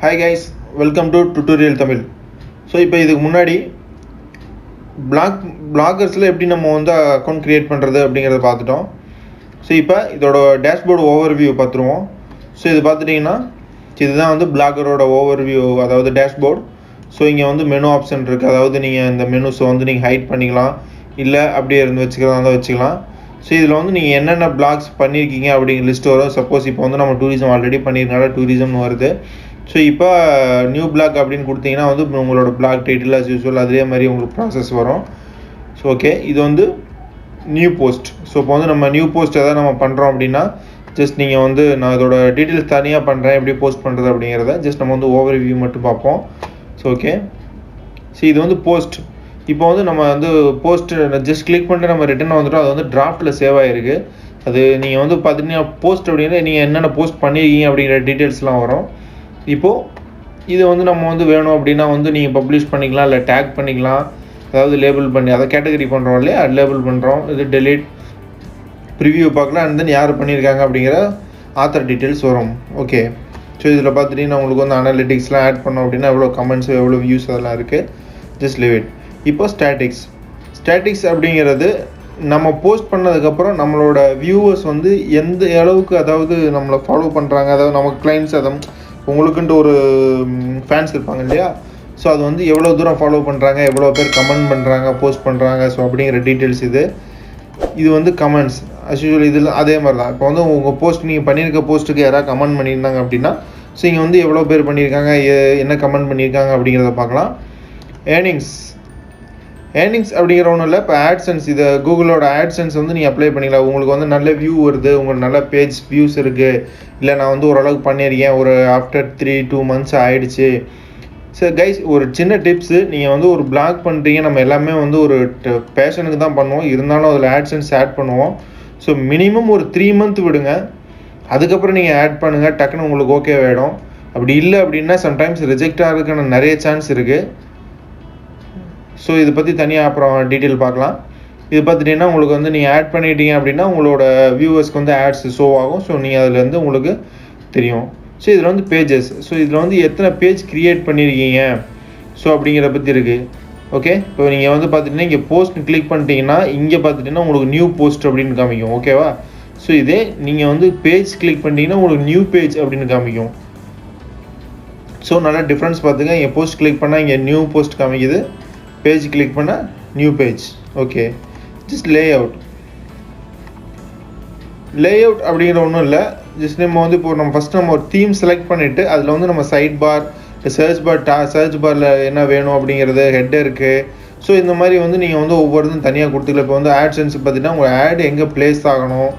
Hi guys, welcome to tutorial Tamil. So இப்போ இதுக்கு முன்னாடி பிளாகர்ஸில் எப்படி நம்ம வந்து அக்கௌண்ட் க்ரியேட் பண்ணுறது அப்படிங்கிறத பார்த்துட்டோம். ஸோ இப்போ இதோட டேஷ்போர்டு ஓவர்வியூ பார்த்துருவோம். ஸோ இது பார்த்துட்டிங்கன்னா இதுதான் வந்து பிளாகரோட ஓவர்வியூ, அதாவது டேஷ்போர்டு. ஸோ இங்கே வந்து மெனு ஆப்ஷன் இருக்குது, அதாவது நீங்கள் இந்த மெனுஸை வந்து நீங்கள் ஹைட் பண்ணிக்கலாம், இல்லை அப்படியே இருந்து வச்சுக்கிறதா இருந்தால் வச்சுக்கலாம். ஸோ இதில் வந்து நீங்கள் என்னென்ன பிளாக்ஸ் பண்ணியிருக்கீங்க அப்படிங்கிற லிஸ்ட் வரும். சப்போஸ் இப்போ வந்து நம்ம டூரிசம் ஆல்ரெடி பண்ணியிருக்கனால டூரிசம்னு வருது. ஸோ இப்போ நியூ பிளாக் அப்படின்னு கொடுத்தீங்கன்னா வந்து உங்களோட பிளாக் டைட்டில் ஆஸ் யூஸ்வல் அதே மாதிரி உங்களுக்கு ப்ராசஸ் வரும். ஸோ ஓகே, இது வந்து நியூ போஸ்ட். ஸோ இப்போ வந்து நம்ம நியூ போஸ்ட் எதாவது நம்ம பண்ணுறோம் அப்படின்னா ஜஸ்ட் நீங்கள் வந்து நான் இதோட டீட்டெயில்ஸ் தனியாக பண்ணுறேன் எப்படி போஸ்ட் பண்ணுறது அப்படிங்கிறத ஜஸ்ட் நம்ம வந்து ஓவர் வியூ மட்டும் பார்ப்போம். ஸோ ஓகே, ஸோ இது வந்து போஸ்ட். இப்போ வந்து நம்ம வந்து போஸ்ட் ஜஸ்ட் கிளிக் பண்ணிட்டு நம்ம ரிட்டர்ன் வந்துட்டோம். அது வந்து டிராஃப்ட்டில் சேவ் ஆகிருக்கு. அது நீங்கள் வந்து பார்த்தீங்கன்னா போஸ்ட் அப்படின்னா நீங்கள் என்னென்ன போஸ்ட் பண்ணியிருக்கீங்க அப்படிங்கிற டீட்டெயில்ஸ்லாம் வரும். இப்போது இது வந்து நம்ம வந்து வேணும் அப்படின்னா வந்து நீங்கள் பப்ளிஷ் பண்ணிக்கலாம், இல்லை டேக் பண்ணிக்கலாம், அதாவது லேபிள் பண்ணி அதை கேட்டகரி பண்ணுறோம் இல்லையா, அது லேபிள் பண்ணுறோம். இது டெலீட் ப்ரிவியூ பார்க்கலாம், அண்ட் தென் யார் பண்ணியிருக்காங்க அப்படிங்கிற ஆத்தர் டீட்டெயில்ஸ் வரும். ஓகே, ஸோ இதில் பார்த்துட்டிங்கன்னா உங்களுக்கு வந்து அனாலிட்டிக்ஸ்லாம் ஆட் பண்ணோம் அப்படின்னா எவ்வளோ கமெண்ட்ஸ் எவ்வளோ வியூஸ் அதெல்லாம் இருக்குது. Just leave it. இப்போ ஸ்டாட்டிக்ஸ் அப்படிங்கிறது நம்ம போஸ்ட் பண்ணதுக்கப்புறம் நம்மளோட வியூவர்ஸ் வந்து எந்த அளவுக்கு அதாவது நம்மளை ஃபாலோ பண்ணுறாங்க, அதாவது நமக்கு கிளைண்ட்ஸ் அதை உங்களுக்குன்ட்டு ஒரு ஃபேன்ஸ் இருப்பாங்க இல்லையா, ஸோ அது வந்து எவ்வளோ தூரம் ஃபாலோ பண்ணுறாங்க, எவ்வளோ பேர் கமெண்ட் பண்ணுறாங்க, போஸ்ட் பண்ணுறாங்க, ஸோ அப்படிங்கிற டீட்டெயில்ஸ் இது வந்து கமெண்ட்ஸ் அஸ் யூஸ்வல். இதில் அதே மாதிரி தான். இப்போ வந்து உங்கள் போஸ்ட் நீங்கள் பண்ணியிருக்க போஸ்ட்டுக்கு யாராவது கமெண்ட் பண்ணியிருந்தாங்க அப்படின்னா ஸோ இங்கே வந்து எவ்வளோ பேர் பண்ணியிருக்காங்க, என்ன கமெண்ட் பண்ணியிருக்காங்க அப்படிங்கிறத பார்க்கலாம். ஏர்னிங்ஸ் அப்படிங்கிற ஒன்றும் இல்லை. இப்போ ஆட்சன்ஸ், இதை கூகுளோட ஆட்சன்ஸ் வந்து நீங்கள் அப்ளை பண்ணிக்கலாம். உங்களுக்கு வந்து நல்ல வியூ வருது, உங்களுக்கு நல்ல பேஜ் வியூஸ் இருக்குது, இல்லை நான் வந்து ஓரளவுக்கு பண்ணியிருக்கேன், ஒரு ஆஃப்டர் 3-2 months ஆகிடுச்சு. ஸோ கைஸ், ஒரு சின்ன டிப்ஸு, நீங்கள் வந்து ஒரு பிளாக் பண்ணுறீங்க, நம்ம எல்லாமே வந்து ஒரு பேஷனுக்கு தான் பண்ணுவோம், இருந்தாலும் அதில் ஆட்சன்ஸ் ஆட் பண்ணுவோம். ஸோ மினிமம் ஒரு 3 month விடுங்க, அதுக்கப்புறம் நீங்கள் ஆட் பண்ணுங்கள், டக்குன்னு உங்களுக்கு ஓகே ஆகிடும். அப்படி இல்லை அப்படின்னா சம்டைம்ஸ் ரிஜெக்ட் ஆகிறதுக்கான நிறைய சான்ஸ் இருக்குது. ஸோ இதை பற்றி தனியாக அப்புறம் டீட்டெயில் பார்க்கலாம். இது பார்த்துட்டிங்கன்னா உங்களுக்கு வந்து நீங்கள் ஆட் பண்ணிட்டீங்க அப்படின்னா உங்களோட வியூவர்ஸ்க்கு வந்து ஆட்ஸ் ஷோ ஆகும். ஸோ நீங்கள் அதுலேருந்து உங்களுக்கு தெரியும். ஸோ இதில் வந்து பேஜஸ், ஸோ இதில் வந்து எத்தனை பேஜ் க்ரியேட் பண்ணியிருக்கீங்க ஸோ அப்படிங்கிற பற்றி இருக்குது. ஓகே, இப்போ நீங்கள் வந்து பார்த்துட்டிங்கன்னா இங்கே போஸ்ட் கிளிக் பண்ணிட்டீங்கன்னா இங்கே பார்த்துட்டிங்கன்னா உங்களுக்கு நியூ போஸ்ட் அப்படின்னு காமிக்கும். ஓகேவா? ஸோ இதே நீங்கள் வந்து பேஜ் கிளிக் பண்ணிட்டீங்கன்னா உங்களுக்கு நியூ பேஜ் அப்படின்னு காமிக்கும். ஸோ நல்லா டிஃப்ரென்ஸ் பார்த்துங்க. இங்கே போஸ்ட் கிளிக் பண்ணால் இங்கே நியூ போஸ்ட் காமிக்குது, பேஜ் கிளிக் பண்ணால் new page. Okay, just lay out அப்படிங்கிற ஒன்றும் இல்லை. ஜஸ்ட் நம்ம வந்து இப்போ நம்ம ஃபஸ்ட் நம்ம ஒரு தீம் செலக்ட் பண்ணிவிட்டு அதில் வந்து நம்ம சைட் பார், சர்ச் பாரில் என்ன வேணும் அப்படிங்கிறது, ஹெட்டர் இருக்குது. ஸோ இந்த மாதிரி வந்து நீங்கள் வந்து ஒவ்வொருதும் தனியாக கொடுத்துக்கலாம். இப்போ வந்து ஆட்சன்ஸ் பார்த்தீங்கன்னா உங்கள் ஆட் எங்கே பிளேஸ் ஆகணும்,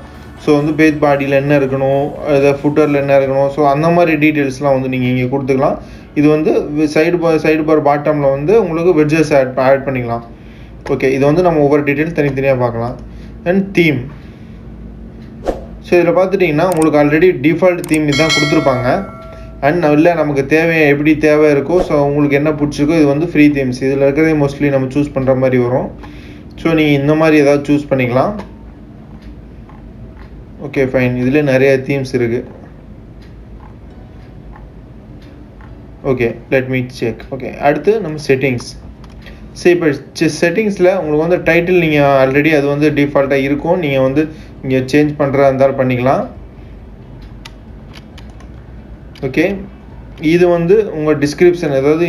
ஸோ வந்து பேஜ் பாடியில் என்ன இருக்கணும், அதை ஃபுட்டரில் என்ன இருக்கணும், ஸோ அந்த மாதிரி டீட்டெயில்ஸ்லாம் வந்து நீங்கள் இங்கே கொடுத்துக்கலாம். இது வந்து சைடு பார் பாட்டமில் வந்து உங்களுக்கு வெட்ஜஸ் ஆட் பண்ணிக்கலாம். ஓகே, இது வந்து நம்ம ஒவ்வொரு டீட்டெயில் தனித்தனியாக பார்க்கலாம். அண்ட் தீம், ஸோ இதில் பார்த்துட்டிங்கன்னா உங்களுக்கு ஆல்ரெடி டிஃபால்ட் தீம் இதுதான் கொடுத்துருப்பாங்க. அண்ட் இல்லை நமக்கு எப்படி தேவை இருக்கோ, ஸோ உங்களுக்கு என்ன பிடிச்சிருக்கோ, இது வந்து ஃப்ரீ தீம்ஸ். இதில் இருக்கிறதே மோஸ்ட்லி நம்ம சூஸ் பண்ணுற மாதிரி வரும். ஸோ நீங்கள் இந்த மாதிரி ஏதாவது சூஸ் பண்ணிக்கலாம். ஓகே ஃபைன், இதில் நிறைய தீம்ஸ் இருக்குது. Okay, let me check. Okay, அடுத்து நம்ம செட்டிங்ஸ். சரி, இப்போ செட்டிங்ஸில் உங்களுக்கு வந்து டைட்டில் நீங்கள் ஆல்ரெடி அது வந்து டிஃபால்ட்டாக இருக்கும், நீங்கள் வந்து இங்கே சேஞ்ச் பண்ணுறதா இருந்தாலும் பண்ணிக்கலாம். ஓகே, இது வந்து உங்கள் டிஸ்கிரிப்ஷன், அதாவது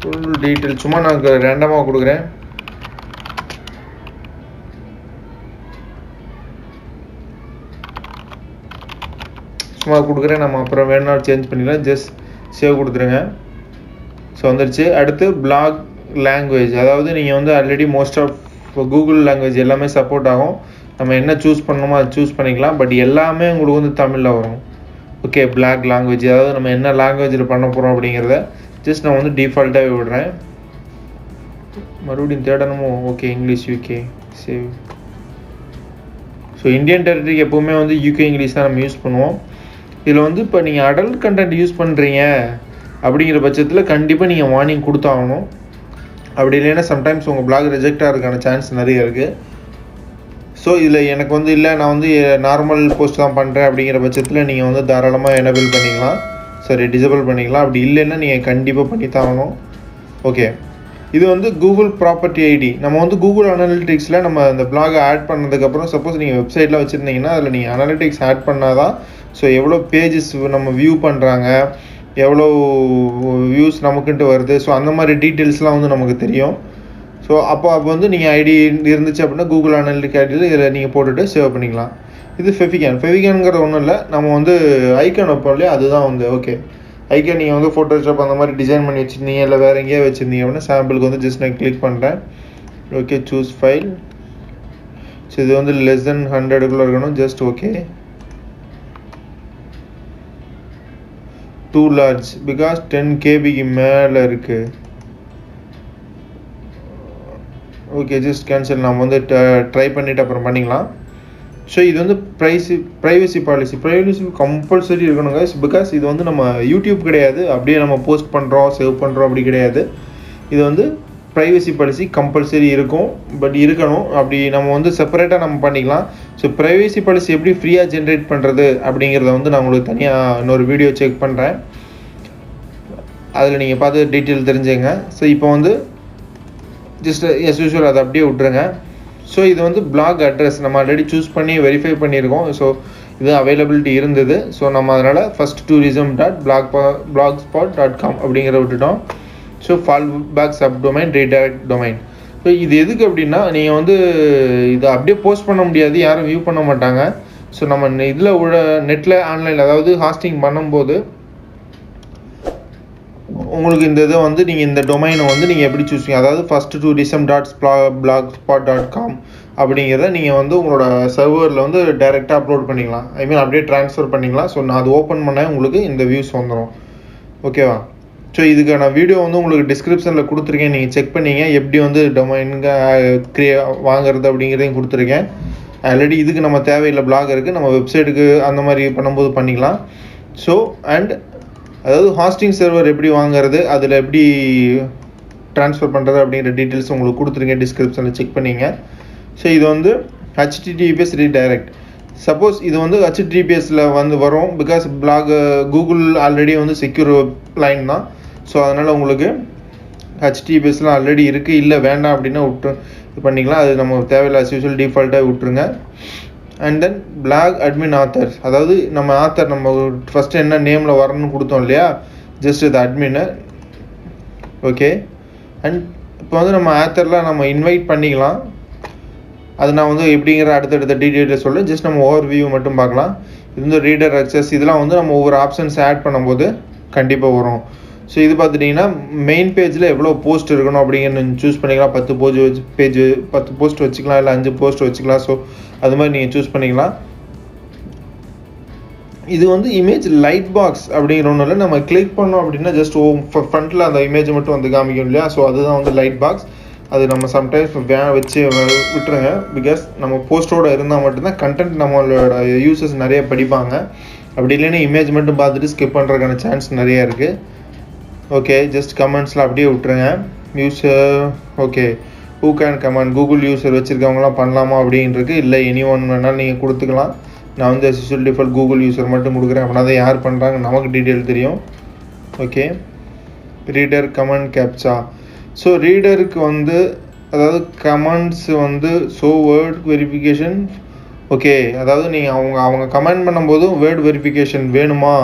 ஃபுல் டீட்டெயில் சும்மா நான் ரேண்டமாக கொடுக்குறேன். சும்மா கொடுக்குறேன், நம்ம அப்புறம் வேணும்னா சேஞ்ச் பண்ணிக்கலாம். ஜஸ்ட் சேவ் கொடுத்துருங்க. ஸோ வந்துடுச்சு. அடுத்து பிளாக் லாங்குவேஜ், அதாவது நீங்கள் வந்து already most of Google language எல்லாமே சப்போர்ட் ஆகும். நம்ம என்ன சூஸ் பண்ணணுமோ அதை சூஸ் பண்ணிக்கலாம். பட் எல்லாமே உங்களுக்கு வந்து தமிழில் வரும். ஓகே, பிளாக் லாங்குவேஜ், அதாவது நம்ம என்ன லாங்குவேஜில் பண்ண போகிறோம் அப்படிங்கிறத ஜஸ்ட் நான் வந்து டிஃபால்ட்டாகவே விடுறேன். மறுபடியும் தேடணுமோ? Okay, English UK save. So Indian டெரிட்டரிக்கு எப்போவுமே வந்து யூகே இங்கிலீஷ் தான் நம்ம யூஸ் பண்ணுவோம். இதில் வந்து இப்போ நீங்கள் அடல்ட் கண்டென்ட் யூஸ் பண்ணுறீங்க அப்படிங்கிற பட்சத்தில் கண்டிப்பாக நீங்கள் வார்னிங் கொடுத்தாகணும். அப்படி இல்லைன்னா சம்டைம்ஸ் உங்கள் பிளாக் ரிஜெக்ட் ஆகிறதுக்கான சான்ஸ் நிறைய இருக்குது. ஸோ இதில் எனக்கு வந்து இல்லை நான் வந்து நார்மல் போஸ்ட் தான் பண்ணுறேன் அப்படிங்கிற பட்சத்தில் நீங்கள் வந்து தாராளமாக எனேபிள் பண்ணிக்கலாம், சரி டிசேபிள் பண்ணிக்கலாம். அப்படி இல்லைன்னா நீங்கள் கண்டிப்பாக பண்ணித்தாகணும். ஓகே, இது வந்து கூகுள் ப்ராப்பர்ட்டி ஐடி. நம்ம வந்து கூகுள் அனாலிட்டிக்ஸில் நம்ம இந்த பிளாகை ஆட் பண்ணதுக்கப்புறம் சப்போஸ் நீங்கள் வெப்சைட்டில் வச்சுருந்தீங்கன்னா அதில் நீங்கள் அனாலிட்டிக்ஸ் ஆட் பண்ணால் தான் ஸோ எவ்வளோ பேஜஸ் நம்ம வியூ பண்ணுறாங்க, எவ்வளோ வியூஸ் நமக்குன்ட்டு வருது, ஸோ அந்த மாதிரி டீட்டெயில்ஸ்லாம் வந்து நமக்கு தெரியும். ஸோ அப்போ வந்து நீங்கள் ஐடி இருந்துச்சு அப்படின்னா கூகுள் அனாலிட்டிக் ஐடியில் இதில் நீங்கள் போட்டுட்டு சேவ் பண்ணிக்கலாம். இது ஃபெவிகான்ங்கிறது ஒன்றும் இல்லை, நம்ம வந்து ஐக்கான் வைப்போம் இல்லையா, அதுதான் வந்து ஓகே. ஐக்கான் நீங்கள் வந்து ஃபோட்டோஷாப் அந்த மாதிரி டிசைன் பண்ணி வச்சுருந்தீங்க இல்லை வேறு எங்கேயோ வச்சுருந்தீங்க அப்படின்னா சாம்பிளுக்கு வந்து ஜஸ்ட் நான் கிளிக் பண்ணுறேன். Okay, choose file. ஸோ இது வந்து லெஸ் தென் 100க்குள்ளே இருக்கணும். Just okay. Too large because 10 KBக்கு மேலே இருக்குது. Okay, just cancel. நம்ம வந்து ட்ரை பண்ணிவிட்டு அப்புறம் பண்ணிக்கலாம். ஸோ இது வந்து ப்ரைவசி பாலிசி கம்பல்சரி இருக்கணுங்க. பிகாஸ் இது வந்து நம்ம யூடியூப் கிடையாது, அப்படியே நம்ம போஸ்ட் பண்ணுறோம் சேவ் பண்ணுறோம் அப்படி கிடையாது. இது வந்து ப்ரைவசி பாலிசி கம்பல்சரி இருக்கும், பட் இருக்கணும். அப்படி நம்ம வந்து செப்பரேட்டாக நம்ம பண்ணிக்கலாம். ஸோ ப்ரைவசி பாலிசி எப்படி ஃப்ரீயாக ஜென்ரேட் பண்ணுறது அப்படிங்கிறத வந்து நான் உங்களுக்கு தனியாக இன்னொரு வீடியோ செக் பண்ணுறேன், அதில் நீங்கள் பார்த்து டீட்டெயில் தெரிஞ்சுங்க. ஸோ இப்போ வந்து ஜஸ்ட் எஸ் யூஷுவல் அதை அப்படியே விட்ருங்க. ஸோ இது வந்து பிளாக் அட்ரஸ் நம்ம ஆல்ரெடி சூஸ் பண்ணி வெரிஃபை பண்ணியிருக்கோம். ஸோ இது அவைலபிலிட்டி இருந்தது. ஸோ நம்ம அதனால் ஃபஸ்ட் tourism.blogspot.com அப்படிங்கிறத விட்டுட்டோம். So fall back sub domain redirect domain. So இது எதுக்கு அப்படின்னா நீங்கள் வந்து இதை அப்படியே போஸ்ட் பண்ண முடியாது, யாரும் வியூ பண்ண மாட்டாங்க. ஸோ நம்ம இதில் நெட்டில் ஆன்லைனில் அதாவது ஹாஸ்டிங் பண்ணும்போது உங்களுக்கு இந்த இதை வந்து நீங்கள் இந்த டொமைனை வந்து நீங்கள் எப்படி சூஸ் பண்ணி, அதாவது ஃபஸ்ட் tourism.blogspot.com அப்படிங்கிறத நீங்கள் வந்து உங்களோட சர்வரில் வந்து டைரெக்டாக அப்லோட் பண்ணிக்கலாம். ஐ மீன் அப்படியே ட்ரான்ஸ்ஃபர் பண்ணிக்கலாம். ஸோ நான் அது ஓப்பன் பண்ணால் உங்களுக்கு இந்த வியூஸ் வந்துடும். ஓகேவா? ஸோ இதுக்கான வீடியோ வந்து உங்களுக்கு டிஸ்கிரிப்ஷனில் கொடுத்துருக்கேன், நீங்கள் செக் பண்ணிங்க எப்படி வந்து டொமைனுங்க வாங்குறது அப்படிங்கிறதையும் கொடுத்துருக்கேன். ஆல்ரெடி இதுக்கு நம்ம தேவையில்லை, பிளாக் இருக்குது, நம்ம வெப்சைட்டுக்கு அந்த மாதிரி பண்ணும்போது பண்ணிக்கலாம். ஸோ அண்ட் அதாவது ஹாஸ்டிங் சர்வர் எப்படி வாங்குறது, அதில் எப்படி ட்ரான்ஸ்ஃபர் பண்ணுறது அப்படிங்கிற டீட்டெயில்ஸ் உங்களுக்கு கொடுத்துருக்கேன், டிஸ்கிரிப்ஷனில் செக் பண்ணிங்க. ஸோ இது வந்து HTTPS ரீடைரக்ட். சப்போஸ் இது வந்து HTTPSல வந்து வரும், பிகாஸ் பிளாக் கூகுள் ஆல்ரெடி வந்து செக்யூர் லைன் தான். ஸோ அதனால் உங்களுக்கு HTTPSலாம் ஆல்ரெடி இருக்குது, இல்லை வேண்டாம் அப்படின்னா விட்டு இது பண்ணிக்கலாம். அது நம்ம தேவையில்லை, as usual டிஃபால்ட்டாக விட்டுருங்க. And then blog admin author, அதாவது நம்ம ஆத்தர் நம்ம ஃபஸ்ட்டு என்ன நேமில் வரணும்னு கொடுத்தோம் இல்லையா, ஜஸ்ட் இது அட்மின்னு. ஓகே, அண்ட் இப்போ வந்து நம்ம ஆத்தரில் நம்ம இன்வைட் பண்ணிக்கலாம். அது நான் வந்து எப்படிங்கிற அடுத்தடுத்த டீட்டெயிலில் சொல்ல, ஜஸ்ட் நம்ம ஓவர் வியூ மட்டும் பார்க்கலாம். இது வந்து ரீடர் அக்சஸ், இதெல்லாம் வந்து நம்ம ஒவ்வொரு ஆப்ஷன்ஸ் ஆட் பண்ணும்போது கண்டிப்பாக வரும். ஸோ இது பார்த்துட்டிங்கன்னா மெயின் பேஜில் எவ்வளோ போஸ்ட் இருக்கணும் அப்படிங்கிற சூஸ் பண்ணிக்கலாம். 10 போஸ்ட் வச்சுக்கலாம், இல்லை 5 போஸ்ட் வச்சுக்கலாம். ஸோ அது மாதிரி நீங்கள் சூஸ் பண்ணிக்கலாம். இது வந்து இமேஜ் லைட் பாக்ஸ் அப்படிங்கிற ஒன்றும் இல்லை, நம்ம கிளிக் பண்ணோம் அப்படின்னா ஜஸ்ட் ஃப்ரண்ட்டில் அந்த இமேஜ் மட்டும் வந்து காமிக்கும் இல்லையா. ஸோ அதுதான் வந்து லைட் பாக்ஸ். அது நம்ம சம்டைம்ஸ் வச்சு விட்டுருங்க, பிகாஸ் நம்ம போஸ்ட்டோடு இருந்தால் மட்டும்தான் கண்டென்ட் நம்மளோட யூசர்ஸ் நிறைய படிப்பாங்க. அப்படி இல்லைன்னா இமேஜ் மட்டும் பார்த்துட்டு ஸ்கிப் பண்ணுறதுக்கான சான்ஸ் நிறையா இருக்குது. ஓகே, ஜஸ்ட் கமெண்ட்ஸில் அப்படியே விட்டுருங்க. User okay, who can comment, Google user வச்சுருக்கவங்களாம் பண்ணலாமா அப்படின்றது இல்லை, எனி ஒன் வேணாலும் நீங்கள் கொடுத்துக்கலாம். நான் வந்து அசிஸ்டல் டிஃபால்ட் கூகுள் யூசர் மட்டும் கொடுக்குறேன், அப்படின்னா தான் யார் பண்ணுறாங்க நமக்கு டீட்டெயில் தெரியும். Okay, reader comment captcha. So ரீடருக்கு வந்து அதாவது கமெண்ட்ஸ் வந்து வேர்ட் வெரிஃபிகேஷன். ஓகே, அதாவது நீங்கள் அவங்க கமெண்ட் பண்ணும்போது வேர்ட் வெரிஃபிகேஷன் வேணுமா,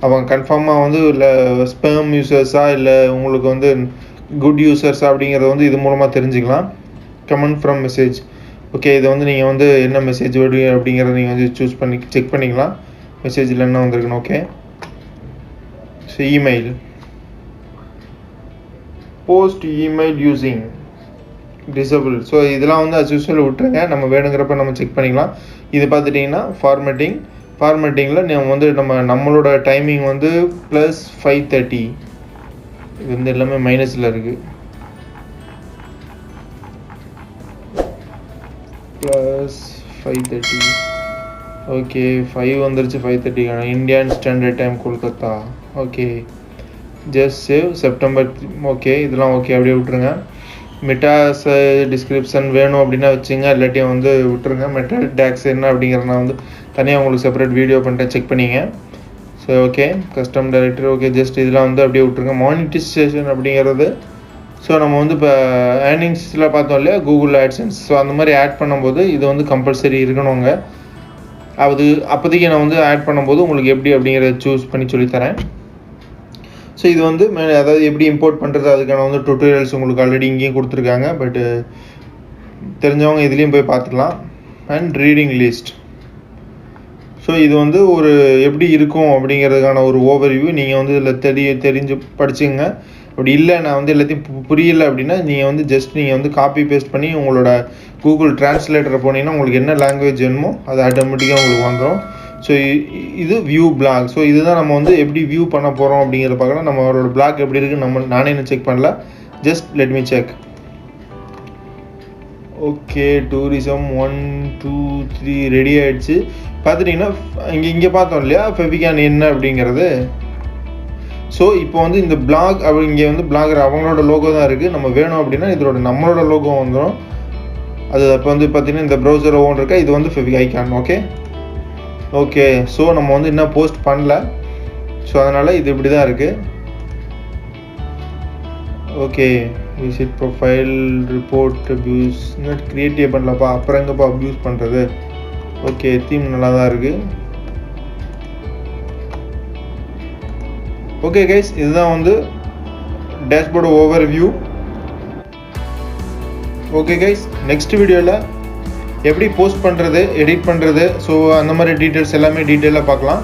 அவங்க கன்ஃபார்மாக வந்து இல்லை ஸ்பேம் யூசர்ஸா இல்லை உங்களுக்கு வந்து குட் யூசர்ஸ் அப்படிங்கிறத வந்து இது மூலமாக தெரிஞ்சுக்கலாம். Comment from message. ஓகே, இதை வந்து நீங்கள் வந்து என்ன மெசேஜ் வருது அப்படிங்கிறத நீங்கள் வந்து சூஸ் பண்ணி செக் பண்ணிக்கலாம், மெசேஜில் என்ன வந்திருக்குன்னு. Okay, so email post email using disable. So இதெல்லாம் வந்து அஸ் யூஸ்வல் விட்டுருங்க, நம்ம வேணுங்கிறப்ப நம்ம செக் பண்ணிக்கலாம். இது பார்த்துட்டிங்கன்னா ஃபார்மேட்டிங்கில் நம்ம வந்து நம்மளோட டைமிங் வந்து +5:30. இது வந்து எல்லாமே மைனஸில் இருக்குது. +5:30. ஓகே, 5 வந்துருச்சு, 5:30 Indian standard time Kolkata. Okay, just save September. Okay, இதெல்லாம் ஓகே அப்படியே விட்டுருங்க. மெட்டாஸ் டிஸ்கிரிப்ஷன் வேணும் அப்படின்னா வச்சுங்க, இல்லாட்டியும் வந்து விட்டுருங்க. மெட்டா டேக்ஸ் என்ன அப்படிங்கிறத நான் வந்து தனியாக உங்களுக்கு செப்பரேட் வீடியோ பண்ணிட்டேன், செக் பண்ணிங்க. So okay, custom directory okay, just இதெல்லாம் வந்து அப்படியே விட்டுருங்க. மானிட்டைசேஷன் அப்படிங்கிறது ஸோ நம்ம வந்து இப்போ ஏர்னிங்ஸில் பார்த்தோம் இல்லையா, கூகுள் ஆட்சன்ஸ். ஸோ அந்த மாதிரி ஆட் பண்ணும்போது இது வந்து கம்பல்சரி இருக்கணுங்க. அப்போதைக்கு நான் வந்து ஆட் பண்ணும்போது உங்களுக்கு எப்படி அப்படிங்கிறத சூஸ் பண்ணி சொல்லித்தரேன். ஸோ இது வந்து அதாவது எப்படி இம்போர்ட் பண்ணுறது அதுக்கான வந்து டுட்டோரியல்ஸ் உங்களுக்கு ஆல்ரெடி இங்கேயும் கொடுத்துருக்காங்க. பட்டு தெரிஞ்சவங்க இதுலேயும் போய் பார்த்துக்கலாம். And reading list. ஸோ இது வந்து ஒரு எப்படி இருக்கும் அப்படிங்கிறதுக்கான ஒரு ஓவர்வியூ. நீங்கள் வந்து இதில் தெரிஞ்சு படிச்சுங்க. அப்படி இல்லை நான் வந்து எல்லாத்தையும் புரியலை அப்படின்னா நீங்கள் வந்து ஜஸ்ட் நீங்கள் வந்து காப்பி பேஸ்ட் பண்ணி உங்களோட கூகுள் டிரான்ஸ்லேட்டரை போனீங்கன்னா உங்களுக்கு என்ன லாங்குவேஜ் வேணுமோ அது ஆட்டோமேட்டிக்காக உங்களுக்கு வந்துடும். ஸோ இது வியூ பிளாக். ஸோ இதுதான் நம்ம வந்து எப்படி வியூ பண்ண போகிறோம் அப்படிங்கிறத பார்க்கலாம். நம்மளோட பிளாக் எப்படி இருக்குன்னு நானே இன்னும் செக் பண்ணல. Just let me check. Okay, tourism 1 2 3 ready ஆகிடுச்சு. பார்த்துட்டிங்கன்னா இங்கே பார்த்தோம் இல்லையா ஃபெவிகான் என்ன அப்படிங்கிறது. ஸோ இப்போ வந்து இந்த பிளாக் இங்கே வந்து பிளாகர் அவங்களோட லோகோ தான் இருக்குது. நம்ம வேணும் அப்படின்னா இதோட நம்மளோட லோகோ வந்துடும். அது அப்போ வந்து பார்த்தீங்கன்னா இந்த ப்ரௌசர் ஓன் இருக்கா, இது வந்து ஃபெவிகான். ஓகே ஸோ நம்ம வந்து இன்னும் போஸ்ட் பண்ணல. ஸோ அதனால் இது இப்படி தான் இருக்குது. Okay, visit profile report abuse இன்னும் க்ரியேட்டிவ் பண்ணலப்பா. அப்புறம் எங்கப்பா அப்யூஸ் பண்ணுறது. ஓகே, தீம் நல்லா தான் இருக்குது. ஓகே கைஸ், இதுதான் வந்து dashboard overview. Okay guys, next வீடியோவில் எப்படி போஸ்ட் பண்ணுறது, எடிட் பண்ணுறது, ஸோ அந்த மாதிரி டீட்டெயில்ஸ் எல்லாமே டீட்டெயிலாக பார்க்கலாம்.